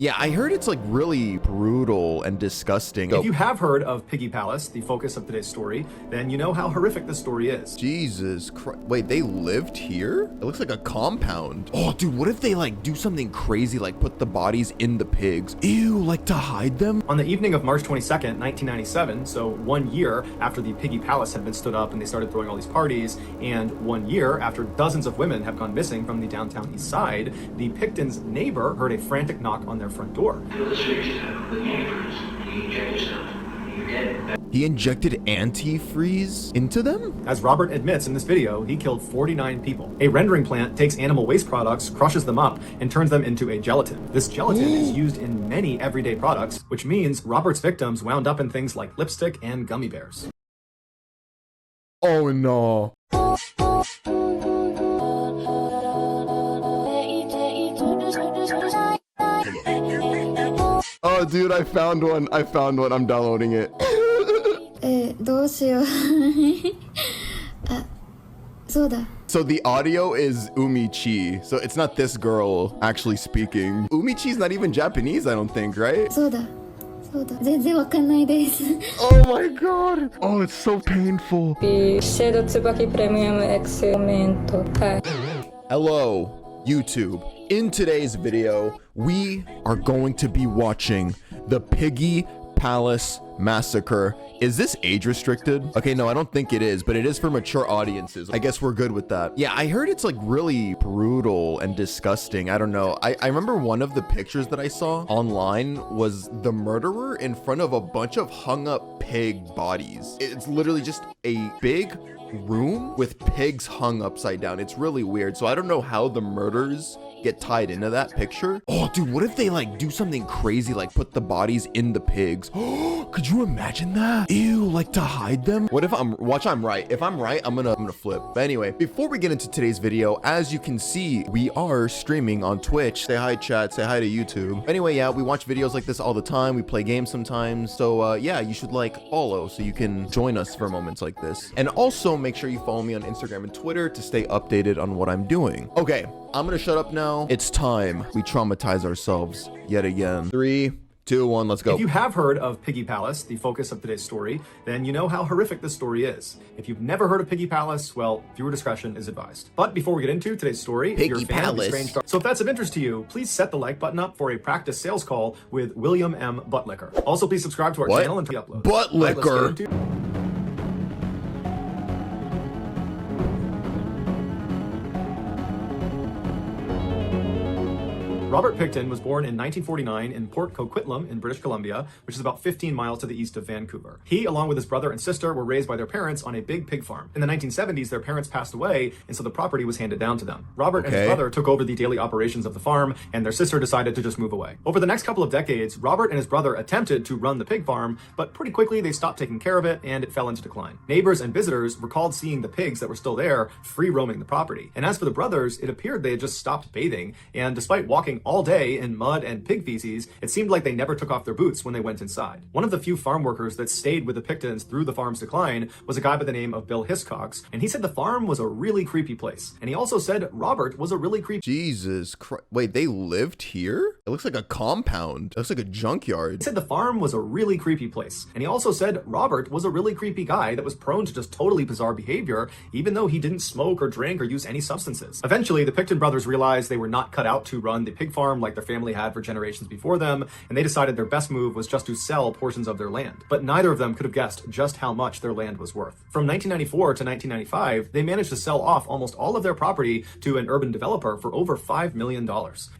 Yeah, I heard it's like really brutal and disgusting. If you have heard of Piggy Palace, the focus of today's story, then you know how horrific this story is. Jesus Christ. Wait, they lived here? It looks like a compound. Oh, dude, what if they like do something crazy, like put the bodies in the pigs? Ew, like to hide them? On the evening of March 22nd, 1997, so 1 year after the Piggy Palace had been stood up and they started throwing all these parties, and 1 year after dozens of women have gone missing from the downtown east side, the Pickton's neighbor heard a frantic knock on their front door. He injected antifreeze into them? As Robert admits in this video, he killed 49 people. A rendering plant takes animal waste products, crushes them up, and turns them into a gelatin. This gelatin is used in many everyday products, which means Robert's victims wound up in things like lipstick and gummy bears. Oh no. Oh, dude, I found one. I'm downloading it. どうしよう。あ、そうだ。 So the audio is Umichi. So it's not this girl actually speaking. Umichi's not even Japanese, I don't think, right? そうだ。そうだ。全然わかんないです。 Oh my god. Oh, it's so painful. Hello, YouTube. In today's video, we are going to be watching the Piggy Palace Massacre. Is this age restricted? Okay, no, I don't think it is, but it is for mature audiences. I guess we're good with that. Yeah, I heard it's like really brutal and disgusting. I don't know. I remember one of the pictures that I saw online was the murderer in front of a bunch of hung up pig bodies. It's literally just a big room with pigs hung upside down. It's really weird. So I don't know how the murders get tied into that picture. Oh, dude, what if they like do something crazy, like put the bodies in the pigs? Oh, could you imagine that? Ew, like to hide them? What if I'm right? If I'm right, I'm gonna flip. But anyway, before we get into today's video, as you can see, we are streaming on Twitch. Say hi, chat. Say hi to YouTube. Anyway, yeah, we watch videos like this all the time. We play games sometimes. So yeah, you should like follow so you can join us for moments like this. And also make sure you follow me on Instagram and Twitter to stay updated on what I'm doing. Okay, I'm gonna shut up now. It's time we traumatize ourselves yet again. 3, 2, 1, let's go. If you have heard of Piggy Palace, the focus of today's story, then you know how horrific this story is. If you've never heard of Piggy Palace, well, viewer discretion is advised. But before we get into today's story, if you're a fan of the strange story, so if that's of interest to you, please set the like button up for a practice sales call with William M. Buttlicker. Also, please subscribe to our channel and upload. Buttlicker. Robert Pickton was born in 1949 in Port Coquitlam in British Columbia, which is about 15 miles to the east of Vancouver. He, along with his brother and sister, were raised by their parents on a big pig farm. In the 1970s, their parents passed away, and so the property was handed down to them. Robert and his brother took over the daily operations of the farm, and their sister decided to just move away. Over the next couple of decades, Robert and his brother attempted to run the pig farm, but pretty quickly they stopped taking care of it, and it fell into decline. Neighbors and visitors recalled seeing the pigs that were still there free roaming the property. And as for the brothers, it appeared they had just stopped bathing, and despite walking all day in mud and pig feces, it seemed like they never took off their boots when they went inside. One of the few farm workers that stayed with the Picktons through the farm's decline was a guy by the name of Bill Hiscox, and he said the farm was a really creepy place. And he also said Robert was a really creepy— Jesus Christ. Wait, they lived here? It looks like a compound. It looks like a junkyard. He said the farm was a really creepy place. And he also said Robert was a really creepy guy that was prone to just totally bizarre behavior, even though he didn't smoke or drink or use any substances. Eventually, the Pickton brothers realized they were not cut out to run the pig farm like their family had for generations before them, and they decided their best move was just to sell portions of their land. But neither of them could have guessed just how much their land was worth. From 1994 to 1995, they managed to sell off almost all of their property to an urban developer for over $5 million.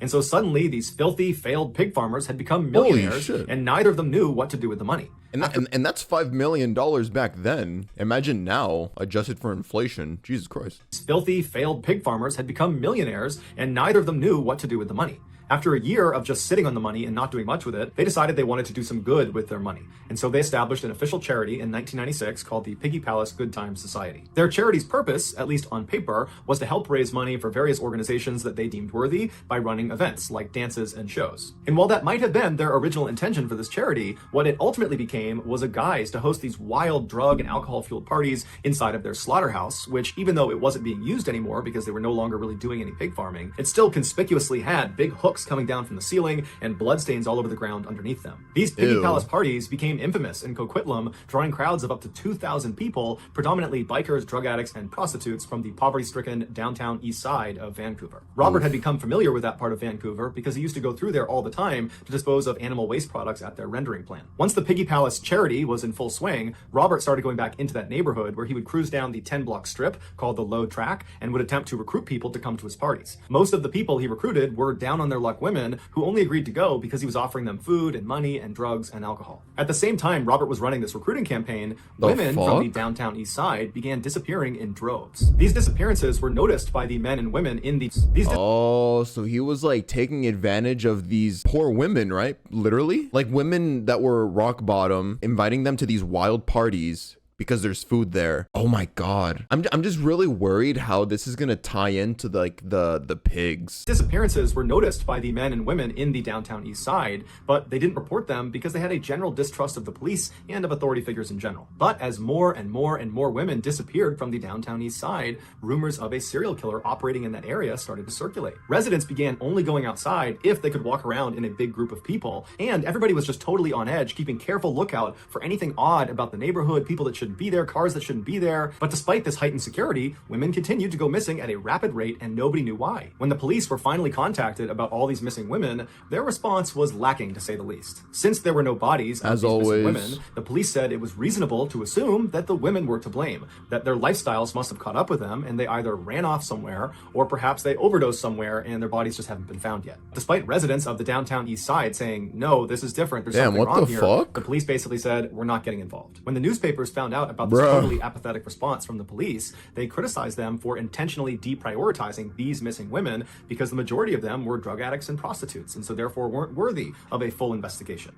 And so suddenly, these filthy, failed pig farmers had become millionaires, and neither of them knew what to do with the money. And that's $5 million back then. Imagine now, adjusted for inflation. Jesus Christ. These filthy, failed pig farmers had become millionaires, and neither of them knew what to do with the money. After a year of just sitting on the money and not doing much with it, they decided they wanted to do some good with their money. And so they established an official charity in 1996 called the Piggy Palace Good Times Society. Their charity's purpose, at least on paper, was to help raise money for various organizations that they deemed worthy by running events like dances and shows. And while that might have been their original intention for this charity, what it ultimately became was a guise to host these wild drug and alcohol-fueled parties inside of their slaughterhouse, which, even though it wasn't being used anymore because they were no longer really doing any pig farming, it still conspicuously had big hooks hooks coming down from the ceiling and bloodstains all over the ground underneath them. These Piggy Ew. Palace parties became infamous in Coquitlam, drawing crowds of up to 2,000 people, predominantly bikers, drug addicts, and prostitutes from the poverty-stricken downtown east side of Vancouver. Robert had become familiar with that part of Vancouver because he used to go through there all the time to dispose of animal waste products at their rendering plant. Once the Piggy Palace charity was in full swing, Robert started going back into that neighborhood where he would cruise down the 10-block strip called the Low Track and would attempt to recruit people to come to his parties. Most of the people he recruited were down on their luck women who only agreed to go because he was offering them food and money and drugs and alcohol. At the same time Robert was running this recruiting campaign, women from the downtown east side began disappearing in droves. These disappearances were noticed by the men and women in these Oh, so he was like taking advantage of these poor women, right? Literally, like women that were rock bottom, inviting them to these wild parties because there's food there. Oh my god. I'm just really worried how this is gonna tie into the pigs. Disappearances were noticed by the men and women in the downtown east side, but they didn't report them because they had a general distrust of the police and of authority figures in general. But as more and more and more women disappeared from the downtown east side, rumors of a serial killer operating in that area started to circulate. Residents began only going outside if they could walk around in a big group of people, and everybody was just totally on edge, keeping careful lookout for anything odd about the neighborhood, people that shouldn't be there, cars that shouldn't be there. But despite this heightened security, women continued to go missing at a rapid rate and nobody knew why. When the police were finally contacted about all these missing women, their response was lacking to say the least. Since there were no bodies of these missing women, the police said it was reasonable to assume that the women were to blame, that their lifestyles must have caught up with them and they either ran off somewhere or perhaps they overdosed somewhere and their bodies just haven't been found yet. Despite residents of the downtown east side saying, no, this is different, there's something wrong here, the police basically said, we're not getting involved. When the newspapers found out about this totally apathetic response from the police, they criticized them for intentionally deprioritizing these missing women because the majority of them were drug addicts and prostitutes, and so therefore weren't worthy of a full investigation.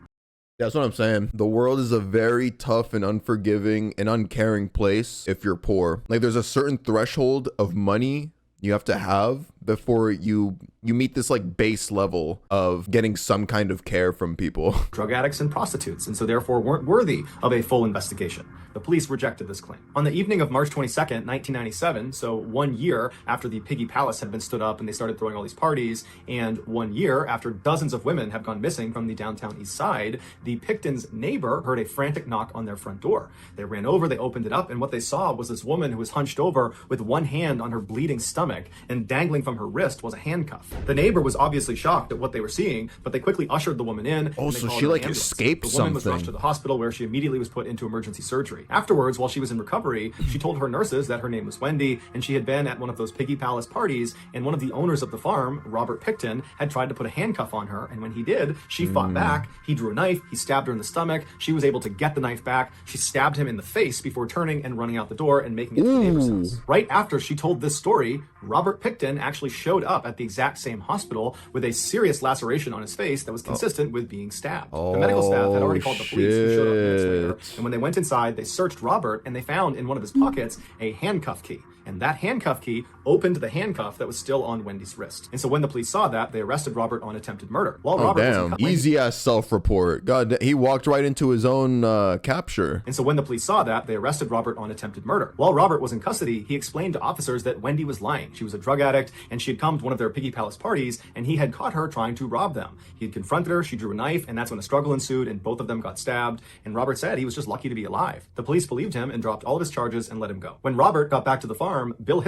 That's what I'm saying. The world is a very tough and unforgiving and uncaring place if you're poor. Like there's a certain threshold of money you have to have before you meet this like base level of getting some kind of care from people. Drug addicts and prostitutes, and so therefore weren't worthy of a full investigation. The police rejected this claim. On the evening of March 22nd, 1997, so 1 year after the Piggy Palace had been stood up and they started throwing all these parties, and 1 year after dozens of women have gone missing from the downtown east side, the Pickton's neighbor heard a frantic knock on their front door. They ran over, they opened it up, and what they saw was this woman who was hunched over with one hand on her bleeding stomach, and dangling from her wrist was a handcuff. The neighbor was obviously shocked at what they were seeing, but they quickly ushered the woman in. Oh, so she like escaped something. The woman was rushed to the hospital where she immediately was put into emergency surgery. Afterwards, while she was in recovery, she told her nurses that her name was Wendy and she had been at one of those Piggy Palace parties, and one of the owners of the farm, Robert Pickton, had tried to put a handcuff on her, and when he did, she fought back. He drew a knife, he stabbed her in the stomach, she was able to get the knife back, she stabbed him in the face before turning and running out the door and making it to the neighbor's house. Right after she told this story, Robert Pickton actually showed up at the exact same hospital with a serious laceration on his face that was consistent with being stabbed. The medical staff had already called the police, who showed up minutes later, and when they went inside, they searched Robert and they found in one of his pockets a handcuff key. And that handcuff key opened the handcuff that was still on Wendy's wrist. And so when the police saw that, they arrested Robert on attempted murder. While Robert was in easy ass self-report. God, he walked right into his own capture. And so when the police saw that, they arrested Robert on attempted murder. While Robert was in custody, he explained to officers that Wendy was lying. She was a drug addict, and she had come to one of their Piggy Palace parties, and he had caught her trying to rob them. He had confronted her, she drew a knife, and that's when a struggle ensued, and both of them got stabbed. And Robert said he was just lucky to be alive. The police believed him and dropped all of his charges and let him go. When Robert got back to the farm, Bill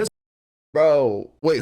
Bro, wait,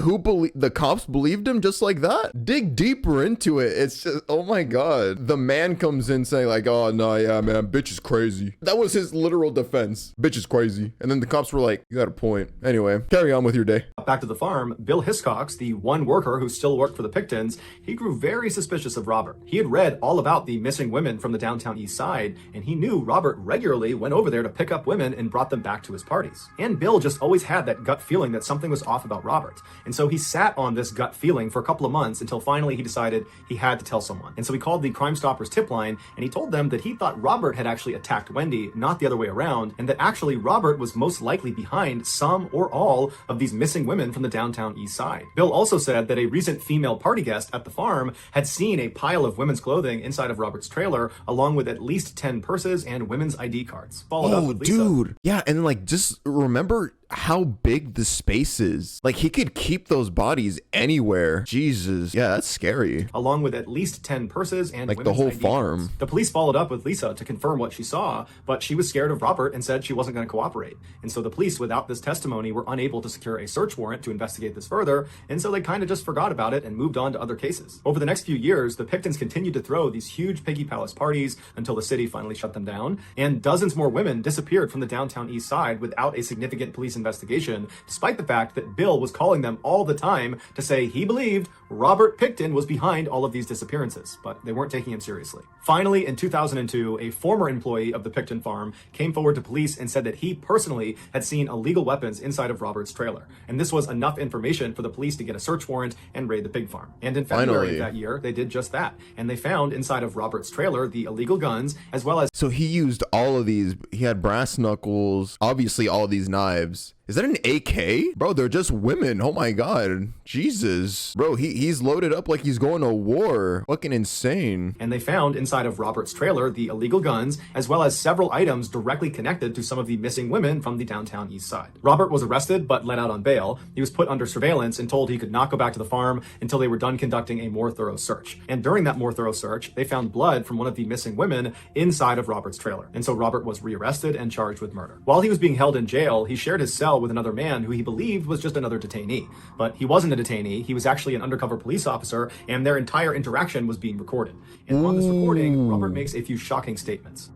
the cops believed him just like that? Dig deeper into it. It's just, oh my God. The man comes in saying like, oh no, yeah, man, bitch is crazy. That was his literal defense. Bitch is crazy. And then the cops were like, you got a point. Anyway, carry on with your day. Back to the farm, Bill Hiscox, the one worker who still worked for the Picktons, he grew very suspicious of Robert. He had read all about the missing women from the downtown east side, and he knew Robert regularly went over there to pick up women and brought them back to his parties. And Bill just always had that gut feeling that something was off about Robert. And so he sat on this gut feeling for a couple of months until finally he decided he had to tell someone. And so he called the Crime Stoppers tip line, and he told them that he thought Robert had actually attacked Wendy, not the other way around, and that actually Robert was most likely behind some or all of these missing women from the downtown east side. Bill also said that a recent female party guest at the farm had seen a pile of women's clothing inside of Robert's trailer, along with at least 10 purses and women's ID cards. Followed up with Lisa. Dude. Yeah, and like just remember how big the space is. Like, he could keep those bodies anywhere. Jesus. Yeah, that's scary. Along with at least 10 purses and like the women's whole ID farm. cards. The police followed up with Lisa to confirm what she saw, but she was scared of Robert and said she wasn't going to cooperate. And so the police, without this testimony, were unable to secure a search warrant to investigate this further, and so they kind of just forgot about it and moved on to other cases. Over the next few years, the Picktons continued to throw these huge Piggy Palace parties until the city finally shut them down, and dozens more women disappeared from the downtown east side without a significant police investigation, despite the fact that Bill was calling them all the time to say he believed Robert Pickton was behind all of these disappearances, but they weren't taking him seriously. Finally, in 2002, a former employee of the Pickton farm came forward to police and said that he personally had seen illegal weapons inside of Robert's trailer, and this was enough information for the police to get a search warrant and raid the pig farm. And in February of that year, they did just that, and they found inside of Robert's trailer the illegal guns, as well as... So he used all of these. He had brass knuckles, obviously all of these knives. Is that an AK? Bro, they're just women. Oh my god. Jesus. Bro, he's loaded up like he's going to war. Fucking insane. And they found inside of Robert's trailer the illegal guns, as well as several items directly connected to some of the missing women from the downtown east side. Robert was arrested but let out on bail. He was put under surveillance and told he could not go back to the farm until they were done conducting a more thorough search. And during that more thorough search, they found blood from one of the missing women inside of Robert's trailer. And so Robert was rearrested and charged with murder. While he was being held in jail, he shared his cell with another man who he believed was just another detainee. But he wasn't a detainee, he was actually an undercover police officer, and their entire interaction was being recorded. And on this recording, Robert makes a few shocking statements.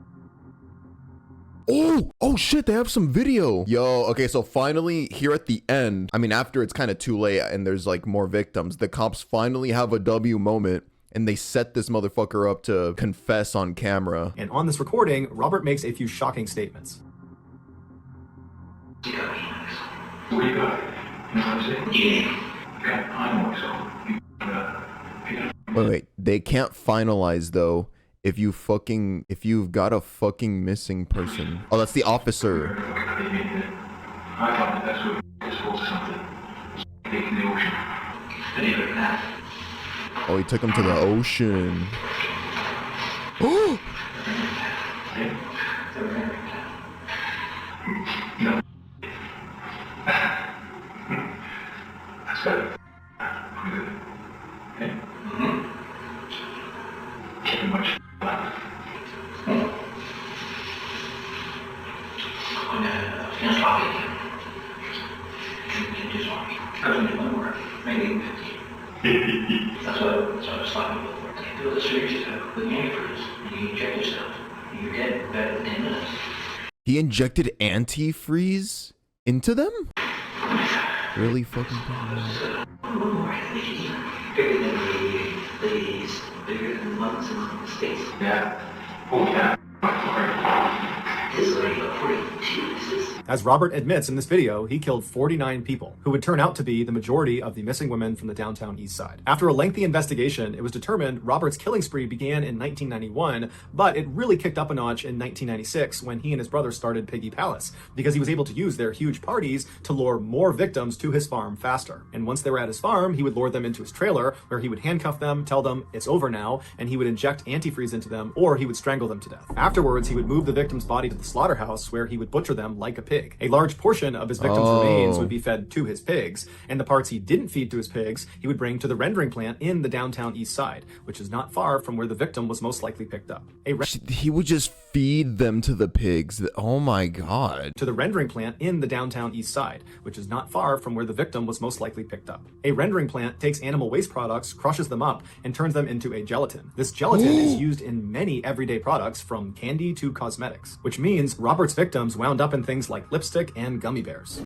Oh shit, they have some video. Yo, okay, so finally here at the end, I mean, after it's kind of too late and there's like more victims, the cops finally have a W moment. And they set this motherfucker up to confess on camera. And on this recording, Robert makes a few shocking statements. What do you got? You know what I'm saying? Yeah. I know so. Wait, they can't finalize though if you've got a fucking missing person. Oh, that's the officer. I thought that's what this was something. Taking the ocean. Anyway, that. Oh, he took him to the ocean. Oh! No. That's good. Good. Okay. Keeping much left. Can't stop it. You just want me. I don't do my work. Maybe 50. That's what I was talking about. You can't do the surgery with antifreeze. You inject yourself. You're dead better than 10 minutes. He injected antifreeze into them? Really fucking bad. Bigger than the ladies, bigger than ones in the States. Yeah. Oh, yeah. This is already about 42. As Robert admits in this video, he killed 49 people, who would turn out to be the majority of the missing women from the downtown east side. After a lengthy investigation, it was determined Robert's killing spree began in 1991, but it really kicked up a notch in 1996 when he and his brother started Piggy Palace, because he was able to use their huge parties to lure more victims to his farm faster. And once they were at his farm, he would lure them into his trailer, where he would handcuff them, tell them it's over now, and he would inject antifreeze into them, or he would strangle them to death. Afterwards, he would move the victim's body to the slaughterhouse, where he would butcher them like a pig. A large portion of his victims' remains would be fed to his pigs, and the parts he didn't feed to his pigs, he would bring to the rendering plant in the downtown east side, which is not far from where the victim was most likely picked up. He would just feed them to the pigs. Oh my god. To the rendering plant in the downtown east side, which is not far from where the victim was most likely picked up. A rendering plant takes animal waste products, crushes them up, and turns them into a gelatin. This gelatin is used in many everyday products, from candy to cosmetics, which means Robert's victims wound up in things like lipstick and gummy bears.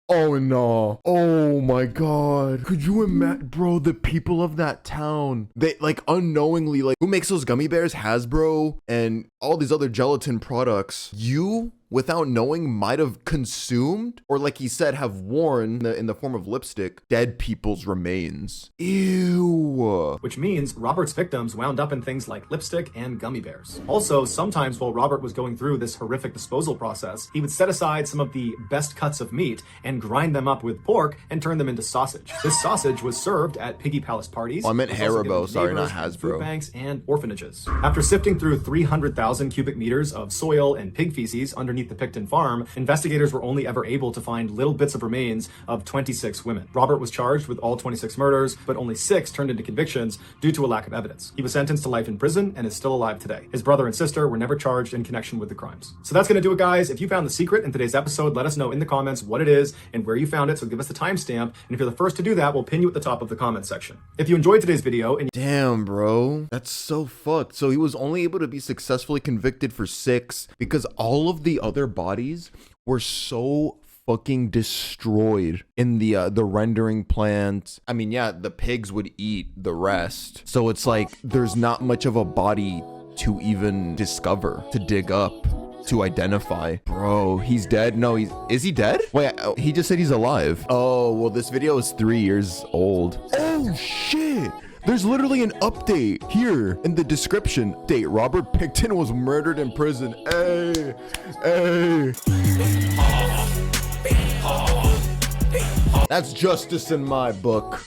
Oh no. Oh my god. Could you imagine, bro, the people of that town, they like unknowingly, like, who makes those gummy bears? Hasbro and all these other gelatin products. You, without knowing, might have consumed, or like he said, have worn in the form of lipstick, dead people's remains. Ew. Which means Robert's victims wound up in things like lipstick and gummy bears. Also, sometimes while Robert was going through this horrific disposal process, he would set aside some of the best cuts of meat and grind them up with pork and turn them into sausage. This sausage was served at Piggy Palace parties. Oh, I meant Haribo, sorry, not Hasbro. Food banks and orphanages. After sifting through 300,000 cubic meters of soil and pig feces underneath underneath the Pickton farm, investigators were only ever able to find little bits of remains of 26 women. Robert was charged with all 26 murders, but only 6 turned into convictions due to a lack of evidence. He was sentenced to life in prison and is still alive today. His brother and sister were never charged in connection with the crimes. So that's gonna do it, guys. If you found the secret in today's episode, let us know in the comments what it is and where you found it, so give us the timestamp. And if you're the first to do that, we'll pin you at the top of the comment section. If you enjoyed today's video and Damn, bro. That's so fucked. So he was only able to be successfully convicted for 6 because all of the other bodies were so fucking destroyed in the rendering plant. I mean, yeah, the pigs would eat the rest. So it's like there's not much of a body to even discover, to dig up, to identify. Bro, he's dead. No, is he dead? Wait, he just said he's alive. Oh, well, this video is 3 years old. Oh shit. There's literally an update here in the description. Date, Robert Pickton was murdered in prison. Hey, hey. That's justice in my book.